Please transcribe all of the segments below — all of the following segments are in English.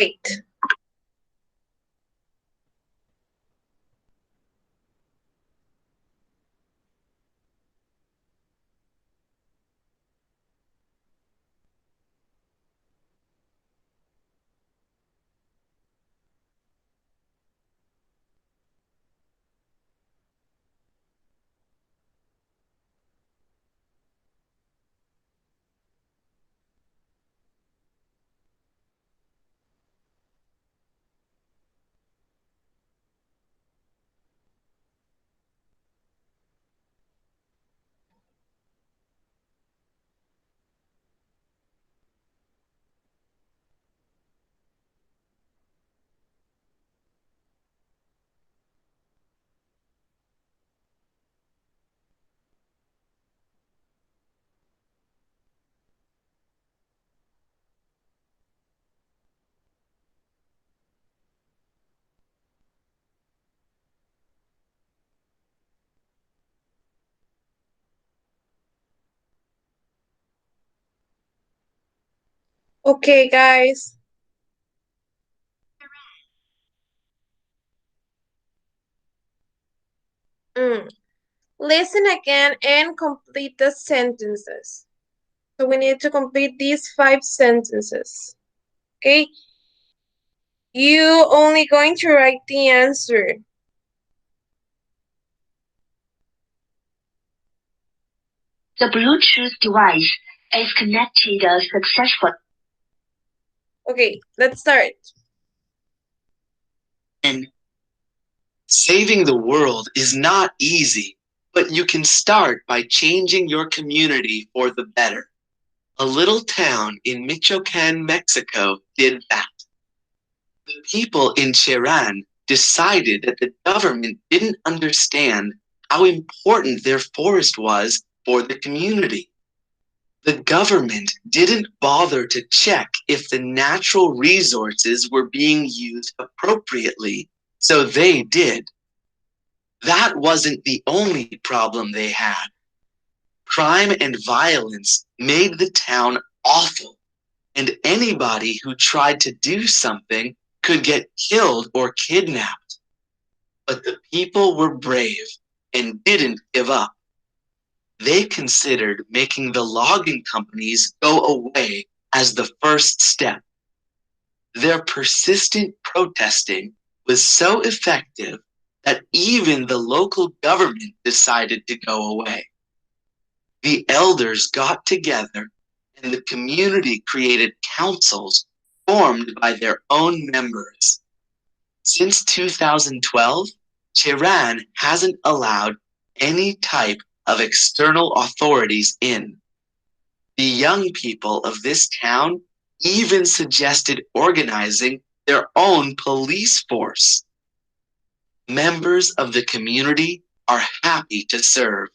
Wait. Okay, guys. Mm. Listen again and complete the sentences. So we need to complete these 5 sentences. Okay? You only going to write the answer. The Bluetooth device is connected successfully. Okay, let's start. And saving the world is not easy, but you can start by changing your community for the better. A little town in Michoacan, Mexico did that. The people in Cheran decided that the government didn't understand how important their forest was for the community. The government didn't bother to check if the natural resources were being used appropriately, so they did. That wasn't the only problem they had. Crime and violence made the town awful, and anybody who tried to do something could get killed or kidnapped. But the people were brave and didn't give up. They considered making the logging companies go away as the first step. Their persistent protesting was so effective that even the local government decided to go away. The elders got together and the community created councils formed by their own members. Since 2012, Cheran hasn't allowed any type of external authorities in. The young people of this town even suggested organizing their own police force. Members of the community are happy to serve.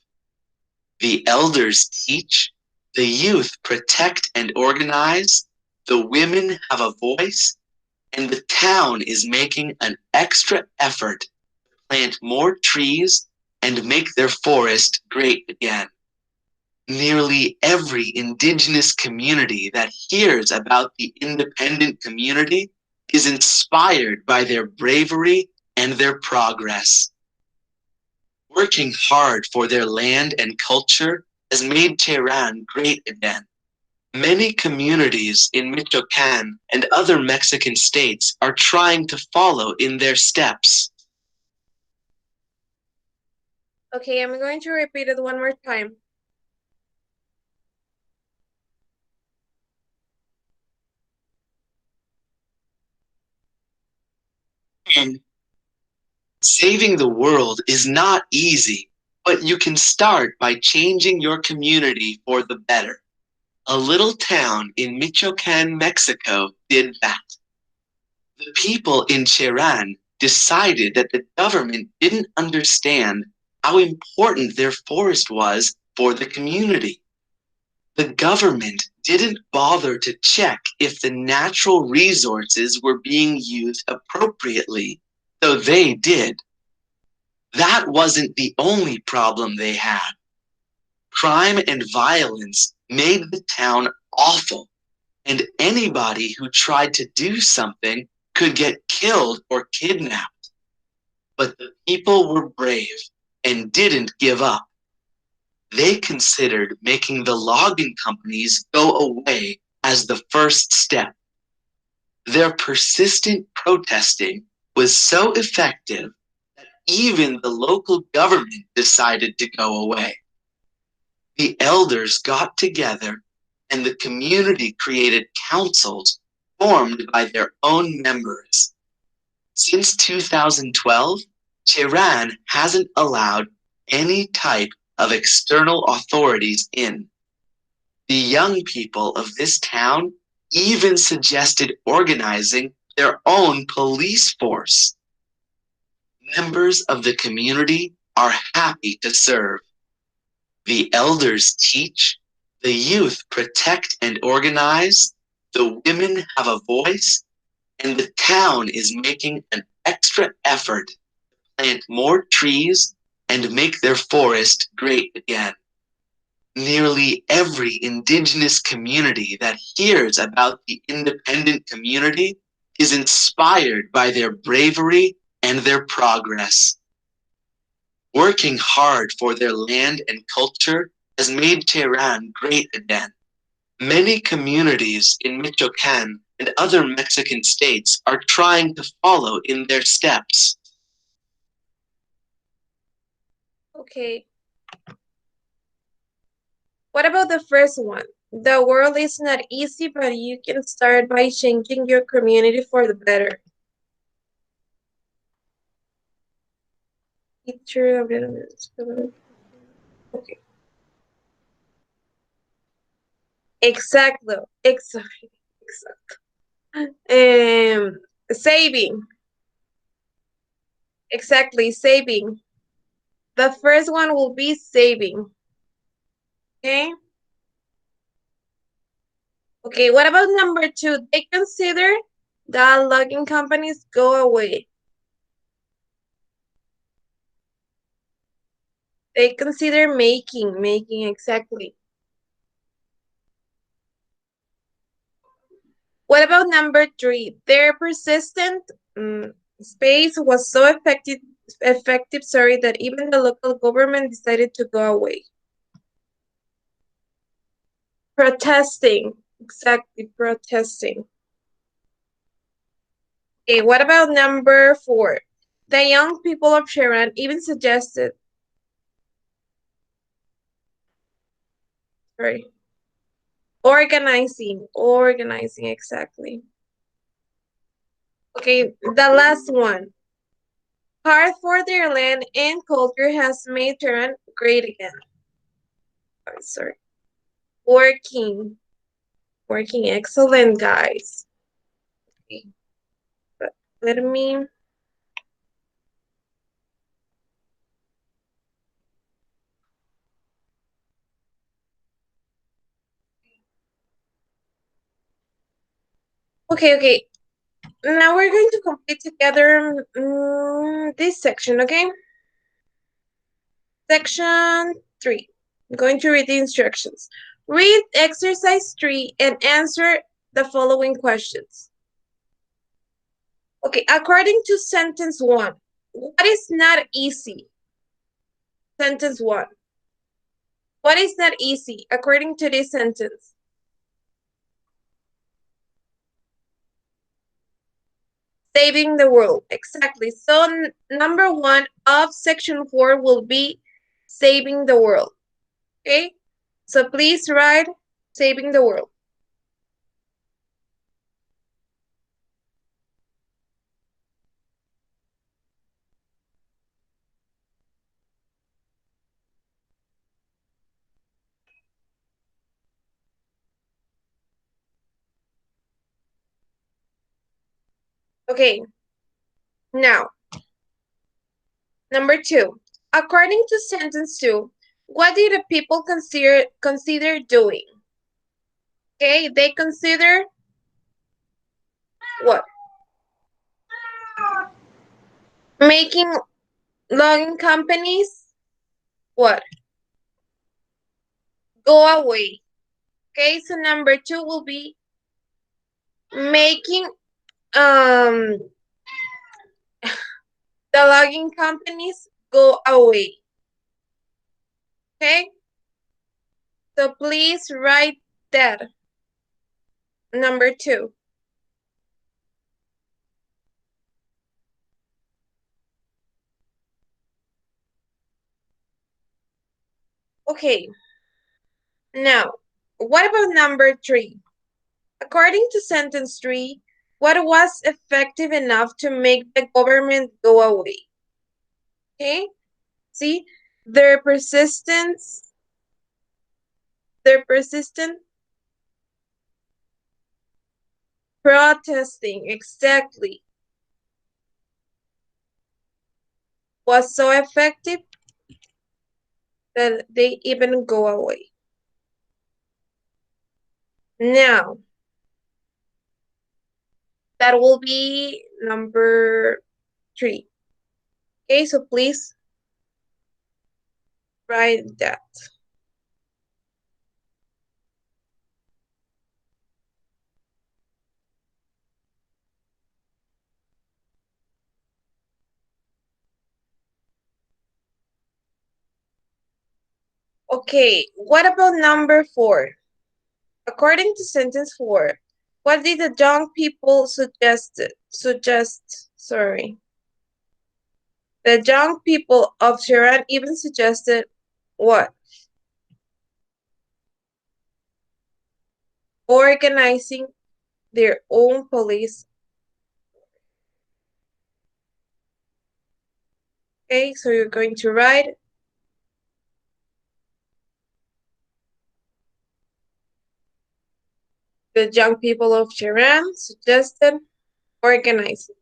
The elders teach, the youth protect and organize, the women have a voice, and the town is making an extra effort to plant more trees and make their forest great again. Nearly every indigenous community that hears about the independent community is inspired by their bravery and their progress. Working hard for their land and culture has made Tehran great again. Many communities in Michoacan and other Mexican states are trying to follow in their steps. Okay, I'm going to repeat it one more time. And saving the world is not easy, but you can start by changing your community for the better. A little town in Michoacan, Mexico did that. The people in Cheran decided that the government didn't understand how important their forest was for the community. The government didn't bother to check if the natural resources were being used appropriately, so they did. That wasn't the only problem they had. Crime and violence made the town awful, and anybody who tried to do something could get killed or kidnapped. But the people were brave and didn't give up. They considered making the logging companies go away as the first step. Their persistent protesting was so effective that even the local government decided to go away. The elders got together and the community created councils formed by their own members. Since 2012, Tehran hasn't allowed any type of external authorities in. The young people of this town even suggested organizing their own police force. Members of the community are happy to serve. The elders teach, the youth protect and organize, the women have a voice, and the town is making an extra effort to plant more trees and make their forest great again. Nearly every indigenous community that hears about the independent community is inspired by their bravery and their progress. Working hard for their land and culture has made Tehran great again. Many communities in Michoacan and other Mexican states are trying to follow in their steps. Okay. What about the first one? The world is not easy, but you can start by changing your community for the better. Teacher of the okay. Exactly. Exactly. Saving. Exactly, saving. The first one will be saving. Okay. Okay, what about number 2? They consider that logging companies go away. They consider making exactly. What about number 3? Their persistent space was so effective, that even the local government decided to go away. Protesting, exactly, protesting. Okay, what about number 4? The young people of Sharon even suggested, sorry, organizing, exactly. Okay, the last one. Hard for their land and culture has made Tehran great again. Oh, sorry. Working, excellent, guys. Okay, but let me. Okay. Now we're going to complete together this section, okay? Section 3. I'm going to read the instructions. Read exercise 3 and answer the following questions. Okay, according to sentence 1, what is not easy? Sentence 1. What is not easy according to this sentence? Saving the world, exactly. So number 1 of section 4 will be saving the world. Okay, so please write saving the world. Okay, now, number 2. According to sentence 2, what did the people consider doing? Okay, they consider what? Making logging companies what? Go away. Okay, so number 2 will be making the logging companies go away. Okay? So please write that. Number 2. Okay. Now, what about number 3? According to sentence 3, what was effective enough to make the government go away? Okay? See, their persistent protesting, exactly, was so effective that they even go away. Now, that will be number 3. Okay, so please write that. Okay, what about number 4? According to sentence 4, what did the young people suggest? The young people of Tehran even suggested what? Organizing their own police. Okay, so you're going to write the young people of Tehran suggested organizing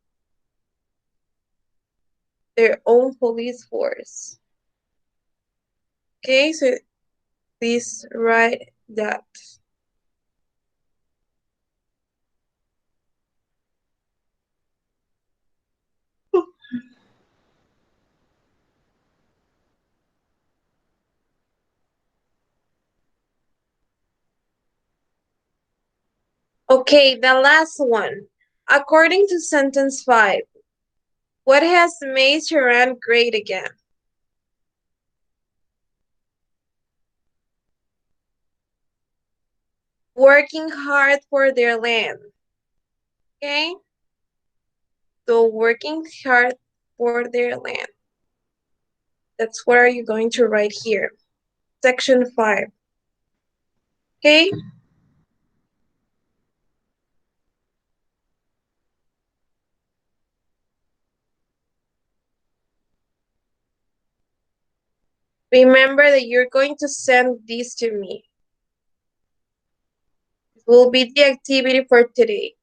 their own police force. Okay, so please write that. Okay, the last one. According to sentence 5, what has made Tehran great again? Working hard for their land. Okay? So working hard for their land. That's what are you going to write here. Section 5. Okay? Remember that you're going to send these to me. It will be the activity for today.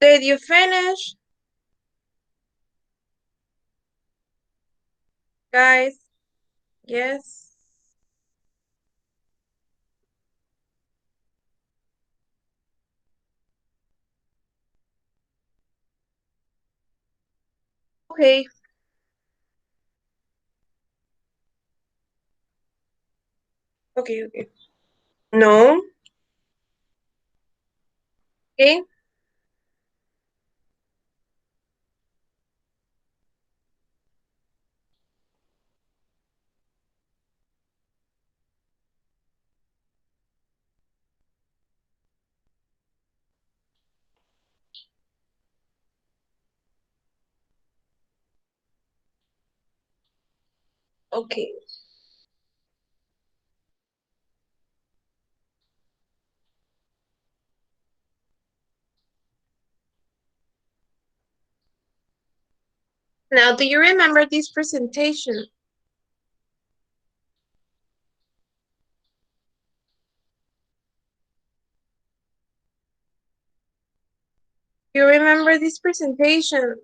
Did you finish? Guys? Yes? Okay. Okay. No? Okay. Okay. Now, do you remember this presentation? You remember this presentation?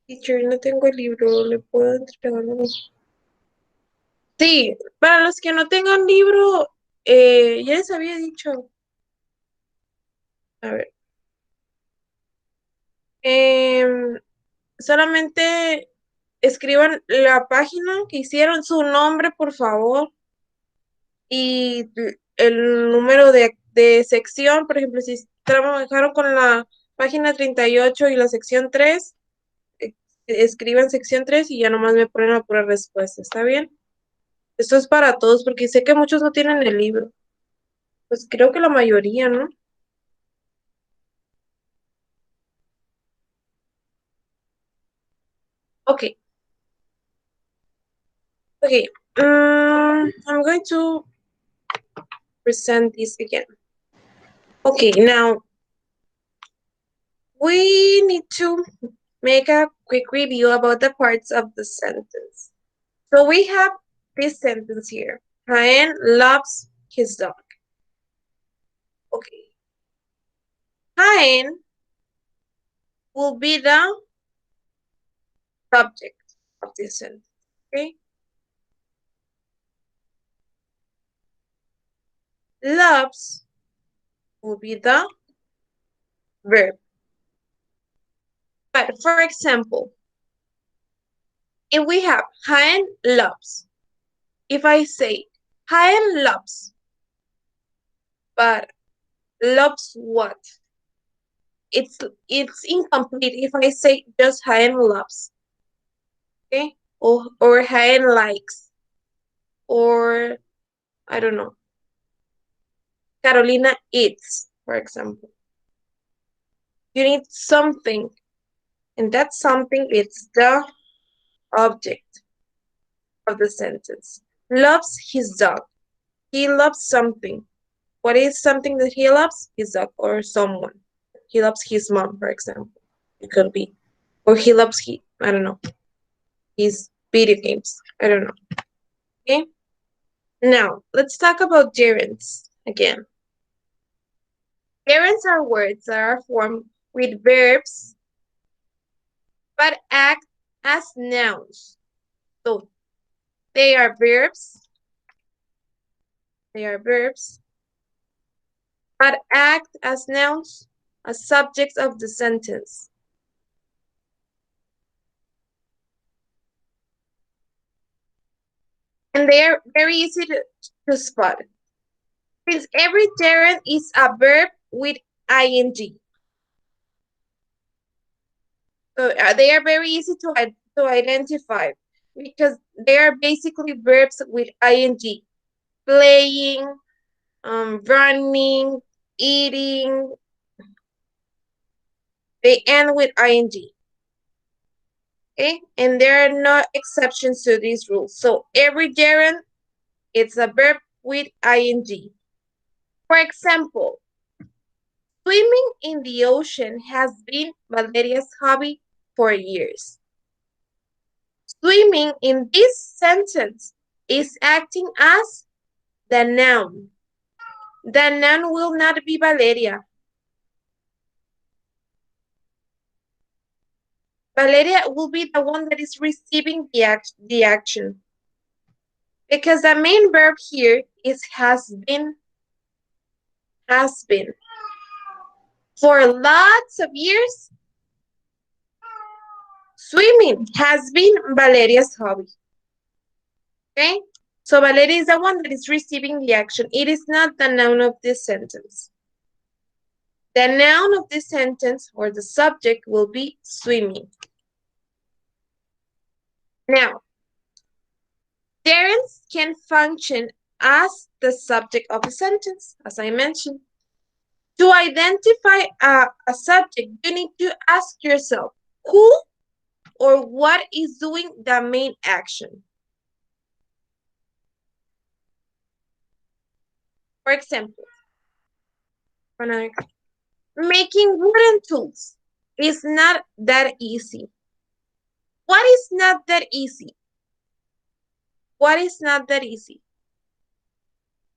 Teacher, no tengo el libro, ¿le puedo entregar? Sí, para los que no tengan libro, ya les había dicho. A ver. Solamente escriban la página que hicieron, su nombre, por favor, y el número de sección. Por ejemplo, si trabajaron con la página 38 y la sección 3, escriban sección 3 y ya nomás me ponen la pura respuesta, ¿está bien? Esto es para todos, porque sé que muchos no tienen el libro. Pues creo que la mayoría, ¿no? Okay. Okay. I'm going to present this again. Okay, now we need to make a quick review about the parts of the sentence. So we have this sentence here. Jaén loves his dog. Okay. Jaén will be the subject of this sentence. Okay. Loves will be the verb. But for example, if we have Jaén loves, if I say Jaén loves, but loves what? It's incomplete if I say just Jaén loves. Okay? Or Jaén likes. Or I don't know. Carolina eats, for example. You need something. And that something is the object of the sentence. Loves his dog. He loves something. What is something that he loves? His dog or someone. He loves his mom, for example. It could be. Or he loves I don't know, his video games. I don't know. Okay? Now, let's talk about gerunds again. Gerunds are words that are formed with verbs but act as nouns. So, they are verbs. They are verbs but act as nouns, as subjects of the sentence. And they are very easy to spot. Since every gerund is a verb with ing. So they are very easy to identify because they are basically verbs with ing. Playing, running, eating. They end with ing. Okay, and there are no exceptions to these rules. So every gerund, it's a verb with ing. For example, swimming in the ocean has been Valeria's hobby for years. Swimming in this sentence is acting as the noun. The noun will not be Valeria. Valeria will be the one that is receiving the action. Because the main verb here is has been. Has been. For lots of years, swimming has been Valeria's hobby. Okay? So Valeria is the one that is receiving the action. It is not the noun of this sentence. The noun of this sentence or the subject will be swimming. Now, gerunds can function as the subject of a sentence, as I mentioned. To identify a subject, you need to ask yourself, who or what is doing the main action? For example, making wooden tools is not that easy. What is not that easy? What is not that easy?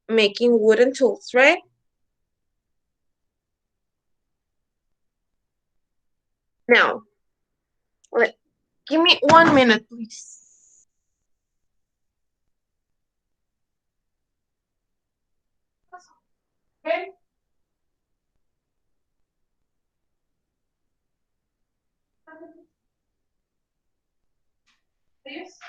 Making wooden tools, right? Now, give me 1 minute, please. Okay. Please.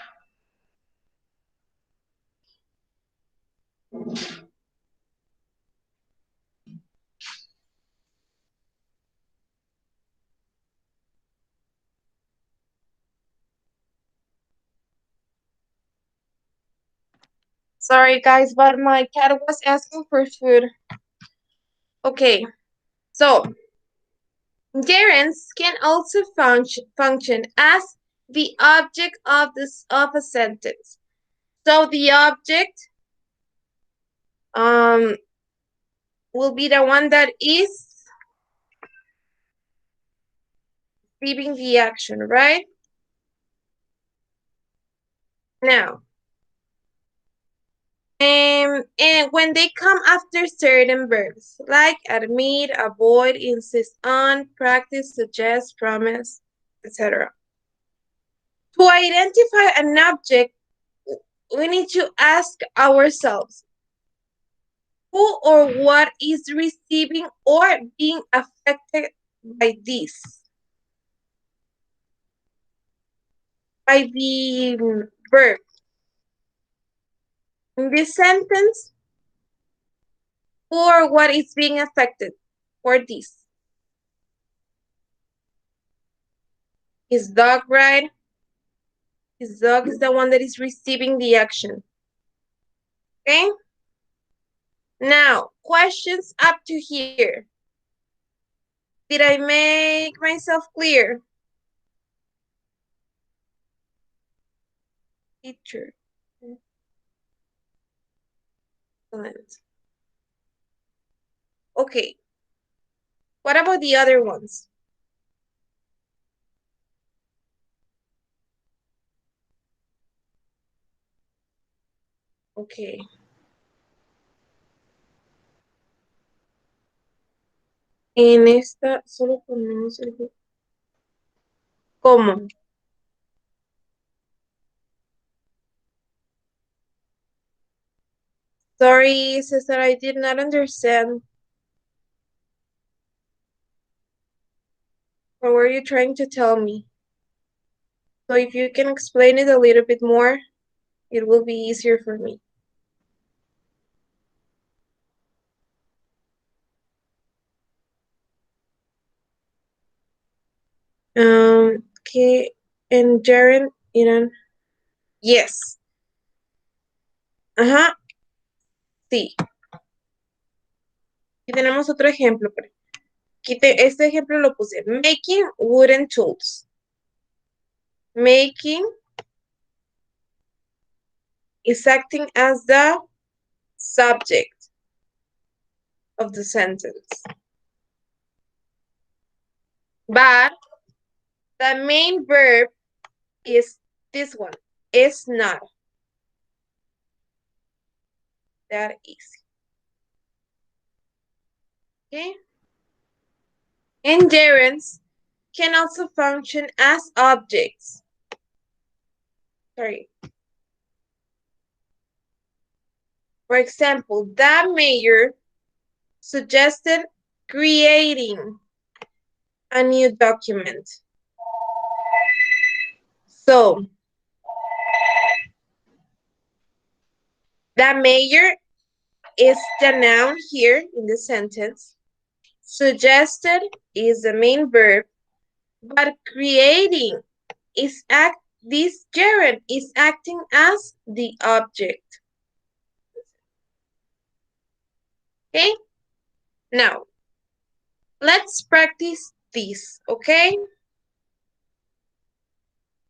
Sorry guys, but my cat was asking for food. Okay, so gerunds can also function as the object of a sentence. So the object will be the one that is receiving the action, right? Now, and when they come after certain verbs, like admit, avoid, insist on, practice, suggest, promise, etc. To identify an object, we need to ask ourselves, who or what is receiving or being affected by this? By the verb. In this sentence, who or what is being affected for this? Is dog, right? His dog is the one that is receiving the action. Okay? Now, questions up to here. Did I make myself clear? Teacher. Excellent. Okay. What about the other ones? Okay. En esta solo ponemos el... ¿Cómo? Sorry, Cesar, I did not understand. What were you trying to tell me? So if you can explain it a little bit more, it will be easier for me. Okay, and Jaren, Iran. Yes. Ajá, sí. Y tenemos otro ejemplo. Este ejemplo lo puse. Making wooden tools. Making is acting as the subject of the sentence. But the main verb is this one. Is not. That easy. Okay? And gerunds can also function as objects. Sorry. For example, the mayor suggested creating a new document. So, the mayor is the noun here in the sentence. Suggested is the main verb, but creating is this gerund is acting as the object. Okay? Now, let's practice this, okay?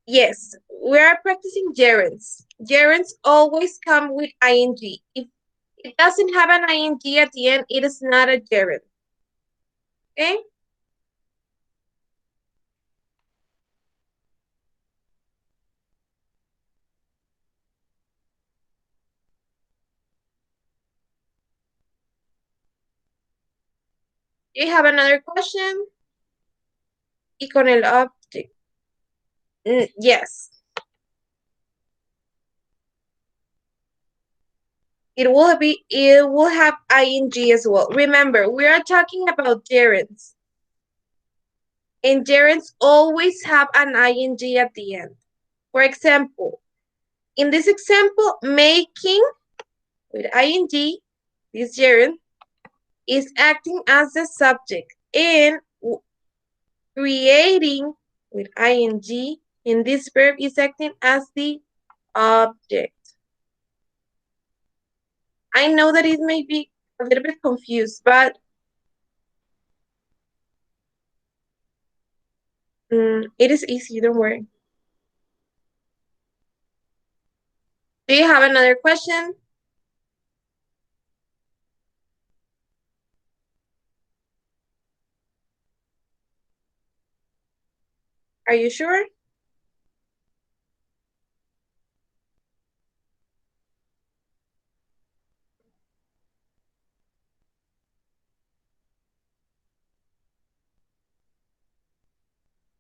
Yes, we are practicing gerunds. Gerunds always come with ing. If it doesn't have an ing at the end, it is not a gerund. Okay? Do you have another question? Y con el object. Yes. it will have ing as well. Remember, we are talking about gerunds. And gerunds always have an ing at the end. For example, in this example, making with ing, this gerund is acting as the subject, and creating with ing in this verb is acting as the object. I know that it may be a little bit confused, but it is easy, don't worry. Do you have another question? Are you sure?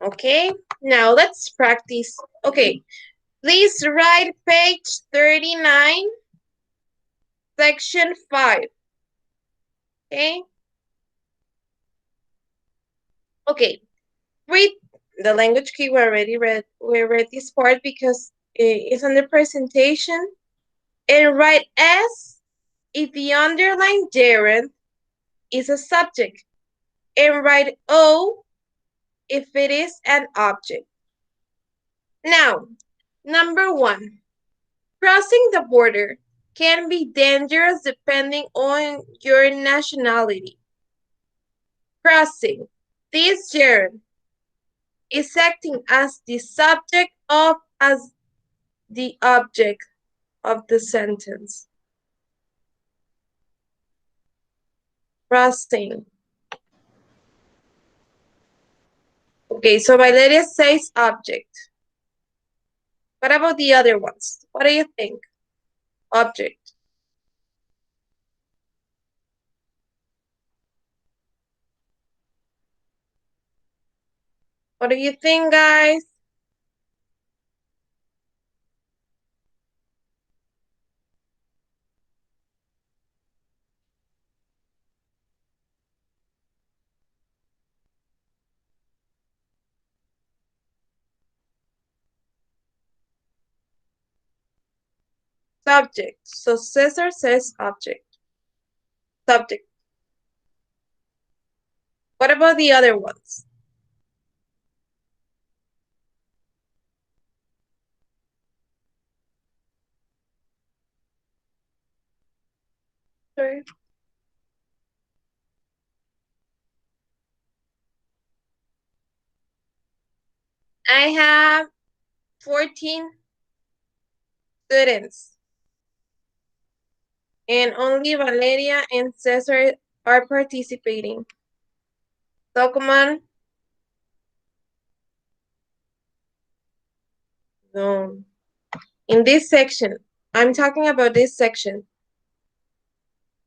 Okay, now let's practice. Okay, please write page 39, section 5. Okay? Okay, read the language key. We already read. We read this part because it's on the presentation. And write S if the underlined gerund is a subject. And write O if it is an object. Now, number 1. Crossing the border can be dangerous depending on your nationality. Crossing. This gerund is acting as the subject of as the object of the sentence. Crossing. Okay, so my letter says object. What about the other ones? What do you think? Object. What do you think, guys? Subject. So Cesar says object. Subject. What about the other ones? Sorry. I have 14 students. And only Valeria and Cesar are participating. So come on. No. In this section, I'm talking about this section.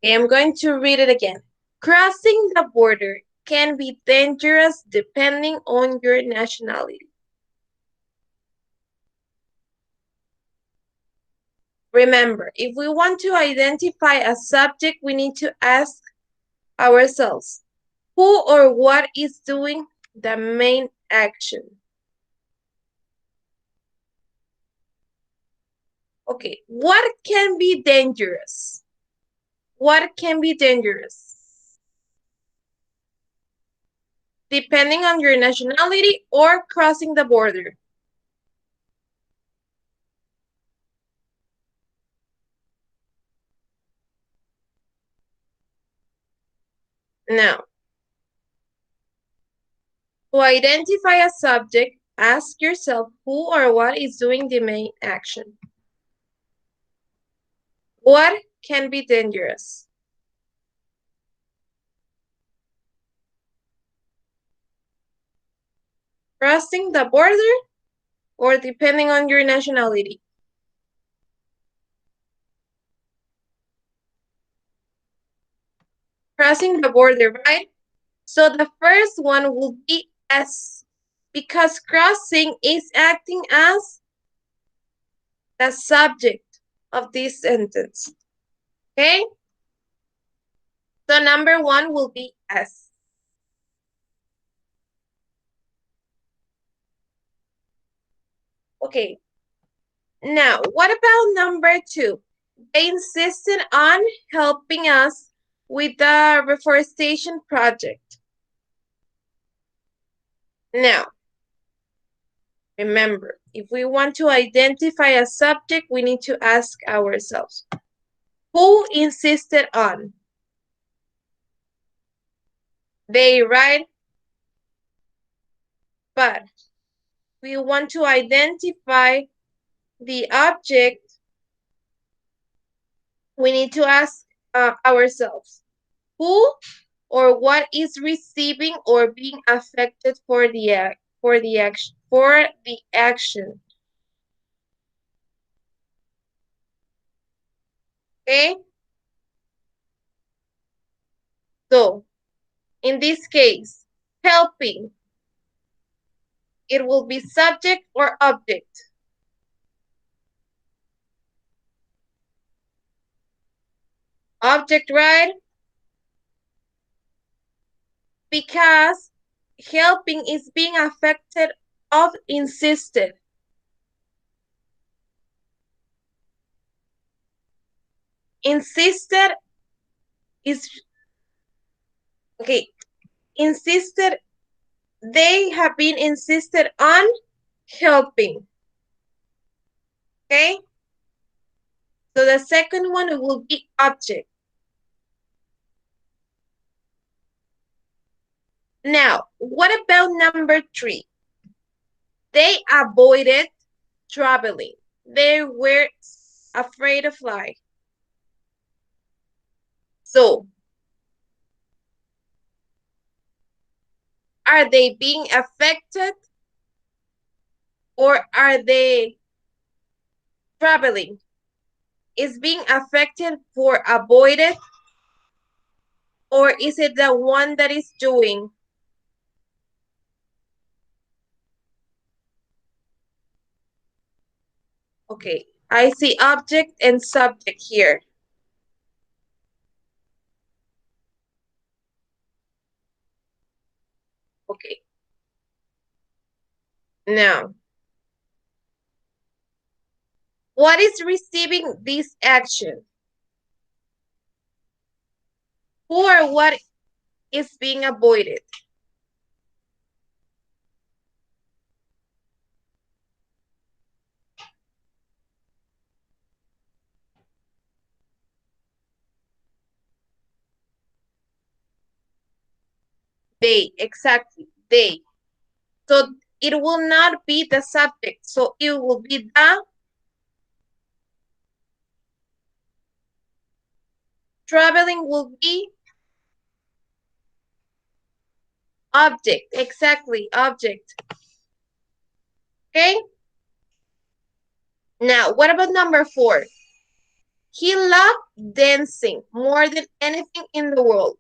Okay, I'm going to read it again. Crossing the border can be dangerous depending on your nationality. Remember, if we want to identify a subject, we need to ask ourselves, who or what is doing the main action? Okay, what can be dangerous? What can be dangerous? Depending on your nationality or crossing the border. Now, to identify a subject, ask yourself who or what is doing the main action. What can be dangerous? Crossing the border or depending on your nationality? Crossing the border, right? So the first one will be S, because crossing is acting as the subject of this sentence. Okay? So number 1 will be S. Okay. Now, what about number 2? They insisted on helping us with the reforestation project. Now, remember, if we want to identify a subject, we need to ask ourselves, who insisted on? They, right? But we want to identify the object, we need to ask ourselves, who or what is receiving or being affected for the action. Okay? So, in this case, helping, it will be subject or object. Object, right? Because helping is being affected of insisted. Insisted is, okay, insisted, they have been insisted on helping. Okay? So the second one will be object. Now, what about number 3? They avoided traveling. They were afraid of flying. So, are they being affected or are they traveling? Is being affected for avoided or is it the one that is doing? Okay, I see object and subject here. Okay. Now, what is receiving this action? Who or what is being avoided? They, exactly, they. So it will not be the subject. So it will be the traveling will be object. Exactly, object. Okay? Now, what about number 4? He loved dancing more than anything in the world.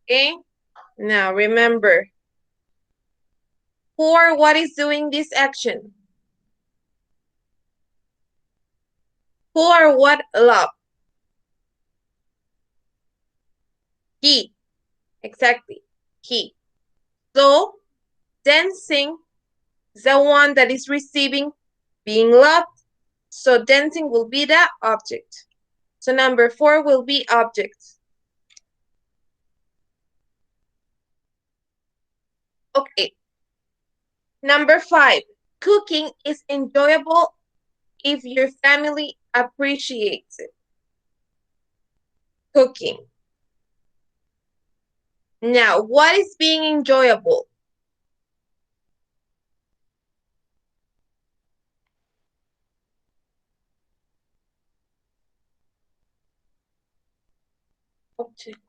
Okay? Now, remember, who or what is doing this action? Who or what love? He. Exactly. He. So, dancing is the one that is receiving being loved. So, dancing will be the object. So, number 4 will be objects. Okay. Number 5. Cooking is enjoyable if your family appreciates it. Cooking. Now, what is being enjoyable? Object.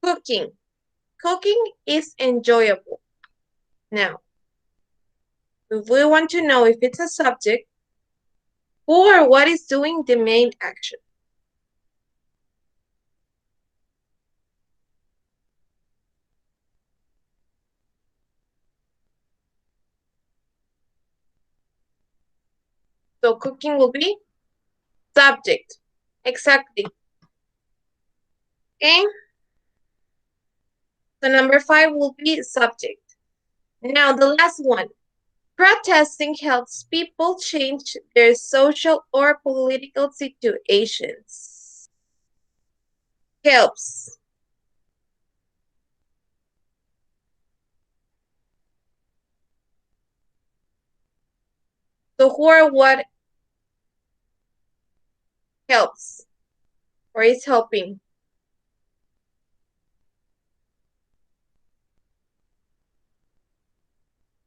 Cooking. Cooking is enjoyable. Now, if we want to know if it's a subject, who or what is doing the main action? So cooking will be subject. Exactly. Okay? So number 5 will be subject. Now the last one. Protesting helps people change their social or political situations. Helps. So who or what helps or is helping?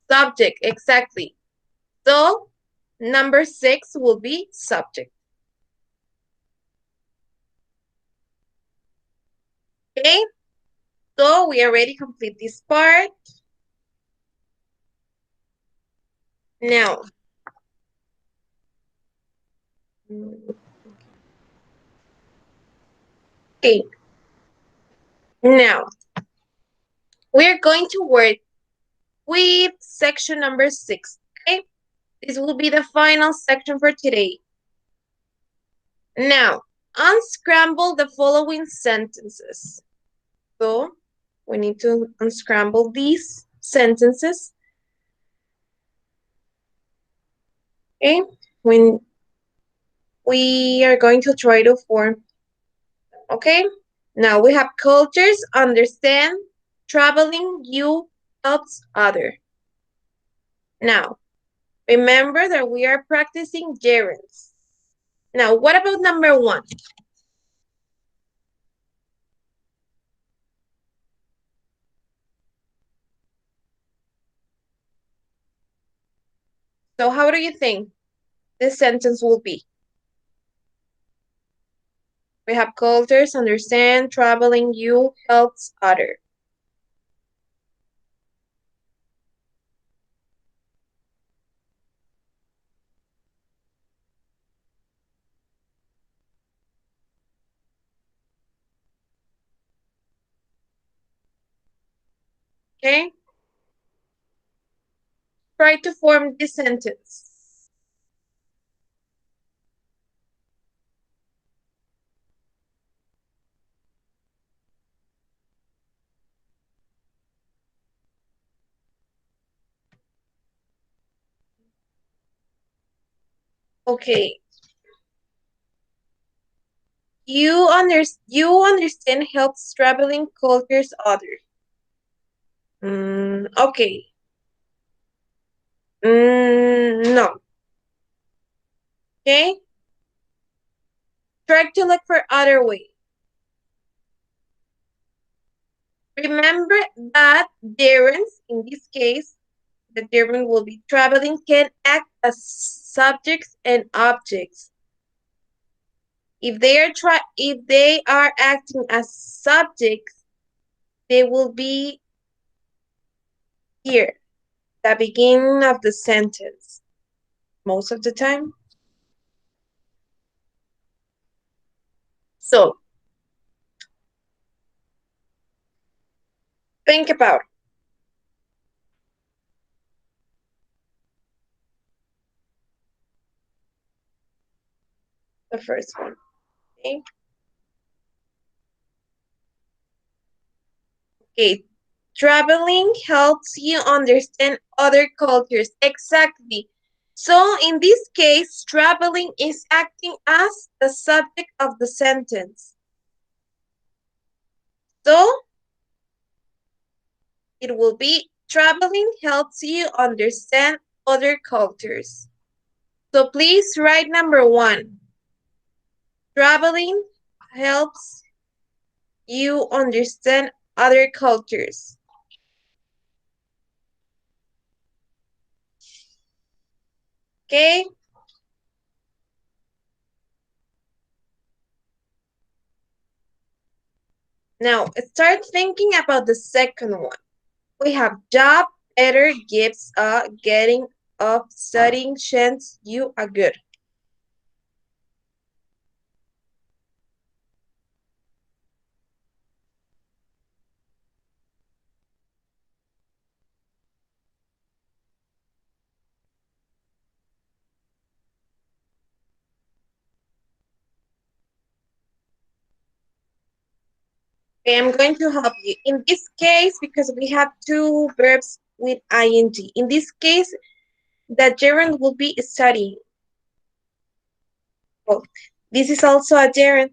Subject, exactly. So number 6 will be subject. Okay, so we already complete this part. Now, okay, now we're going to work with section number 6. Okay, this will be the final section for today. Now, unscramble the following sentences. So, we need to unscramble these sentences. Okay, when we are going to try to form. Okay, now we have cultures, understand, traveling, you helps other. Now, remember that we are practicing gerunds. Now, what about number 1? So how do you think this sentence will be? We have cultures, understand, traveling, you helps other. Okay? Try to form this sentence. Okay. You understand helps traveling cultures others. Okay. No. Okay? Try to look for other way. Remember that gerunds, in this case, the gerund will be traveling, can act as subjects and objects. If they are acting as subjects, they will be here, the beginning of the sentence, most of the time. So, think about the first one. Okay. Okay. Traveling helps you understand other cultures. Exactly. So in this case, traveling is acting as the subject of the sentence. So it will be traveling helps you understand other cultures. So please write number 1. Traveling helps you understand other cultures. Okay? Now, start thinking about the second one. We have job, better, gives, getting, of, studying, chance, you are good. Okay, I'm going to help you. In this case, because we have two verbs with ing, in this case, the gerund will be studying. Well, this is also a gerund,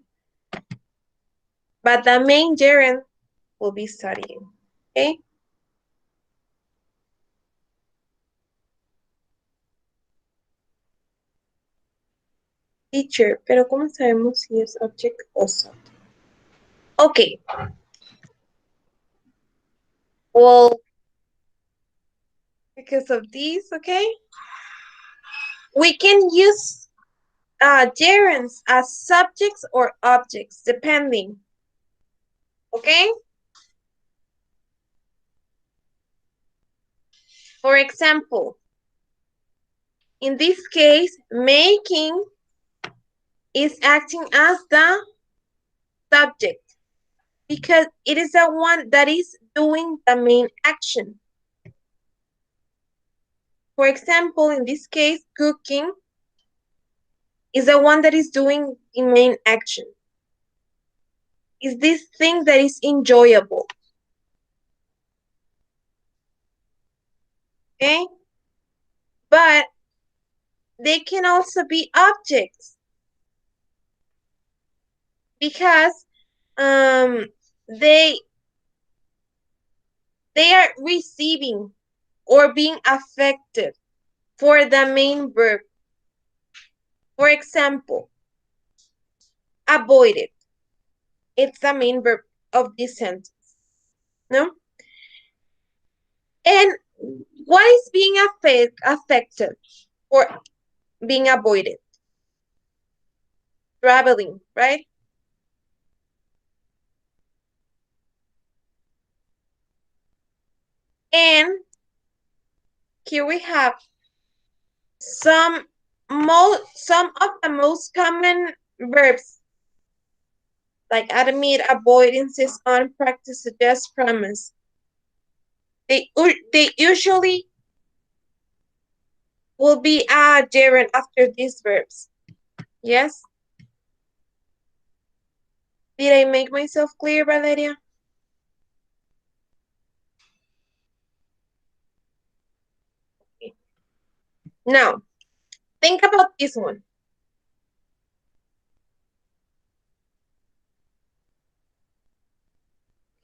but the main gerund will be studying. Okay? Teacher, pero ¿cómo sabemos si es object o subject? Okay. Well, because of these, okay? We can use gerunds as subjects or objects, depending. Okay? For example, in this case, making is acting as the subject because it is the one that is doing the main action. For example, in this case, cooking is the one that is doing the main action. Is this thing that is enjoyable. Okay? But they can also be objects because they are receiving or being affected for the main verb. For example, avoided. It's the main verb of this sentence. No? And what is being affected or being avoided? Traveling, right? And here we have some of the most common verbs like admit, avoid, insist on, practice, suggest, promise. They usually will be a gerund after these verbs. Yes? Did I make myself clear, Valeria? Okay. Now, think about this one.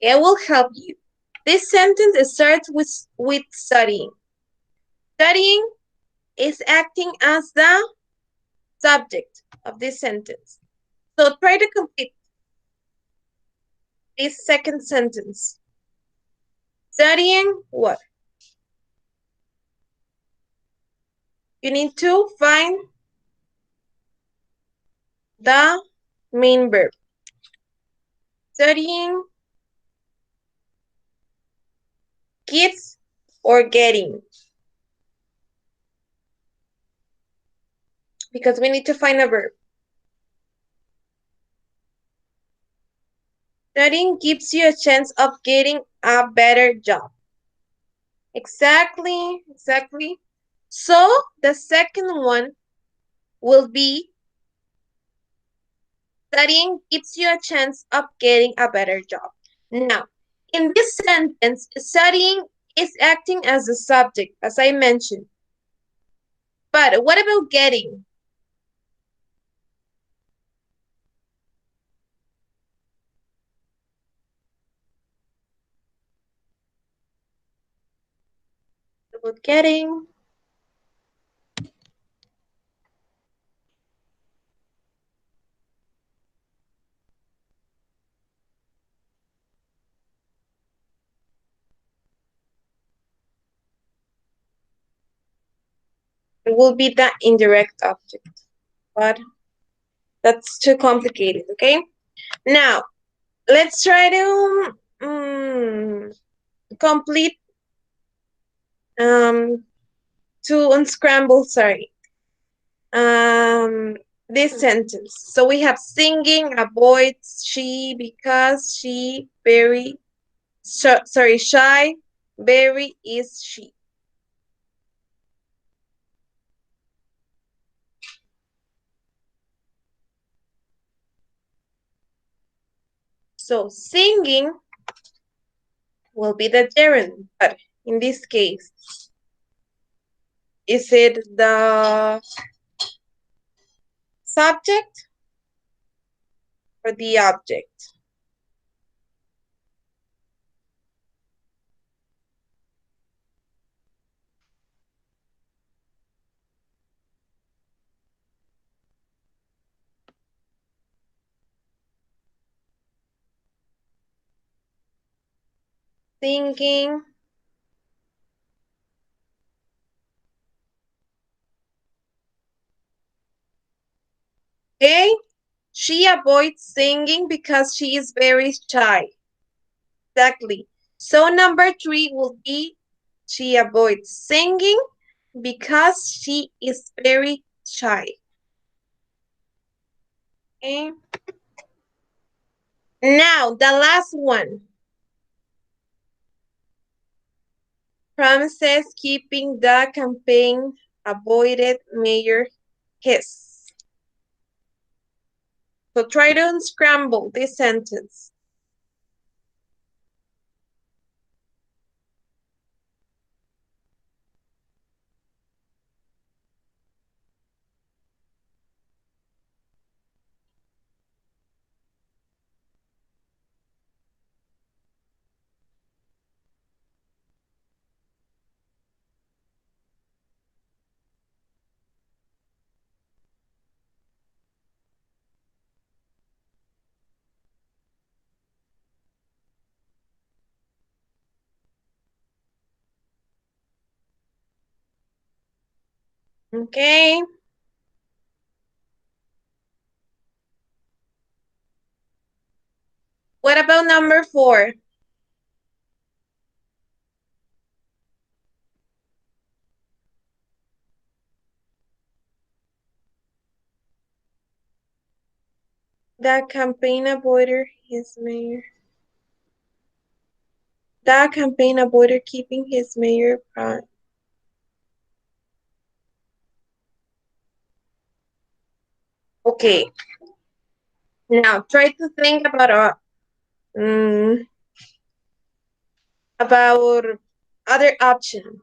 I will help you. This sentence starts with studying. Studying is acting as the subject of this sentence. So try to complete this second sentence. Studying what? You need to find the main verb. Studying, gets, or getting. Because we need to find a verb. Studying gives you a chance of getting a better job. Exactly. So the second one will be studying gives you a chance of getting a better job. Now, in this sentence, studying is acting as a subject, as I mentioned. But what about getting? What about getting? It will be the indirect object, but that's too complicated, okay? Now, let's try to complete, to unscramble, sorry, this sentence. So we have singing avoids she because she very, sorry, shy, very is she. So singing will be the gerund, but in this case, is it the subject or the object? Singing. Okay, she avoids singing because she is very shy. Exactly. So number 3 will be she avoids singing because she is very shy. Okay. Now the last one. Promises keeping the campaign avoided Mayor Hess. So try to unscramble this sentence. Okay. What about number 4? The campaign avoider his mayor. The campaign avoided keeping his mayor promise. Okay. Now try to think about other option.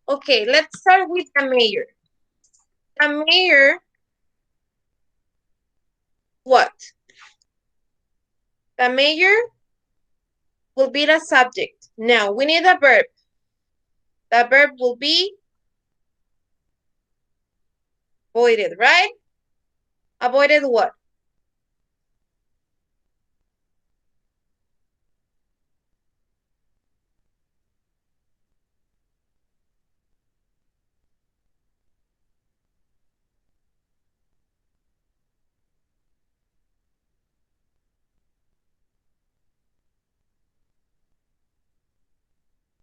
Okay, let's start with the mayor. The mayor, what? The mayor will be the subject. Now we need a verb. The verb will be avoided, right? Avoided what?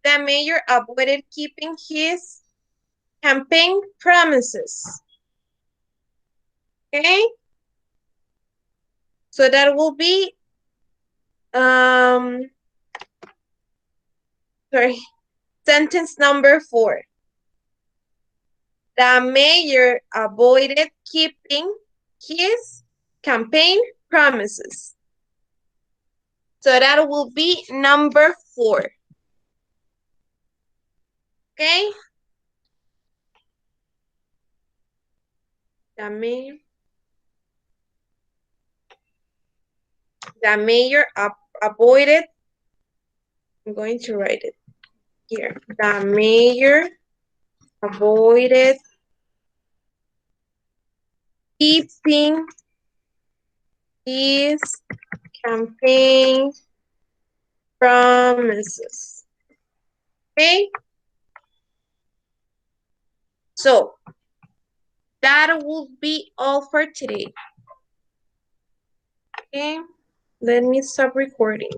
The mayor avoided keeping his campaign promises. Okay? So that will be sentence number 4. The mayor avoided keeping his campaign promises. So that will be number 4. Okay? The mayor avoided, I'm going to write it here. The mayor avoided keeping his campaign promises. Okay? So, that will be all for today. Okay? Let me stop recording.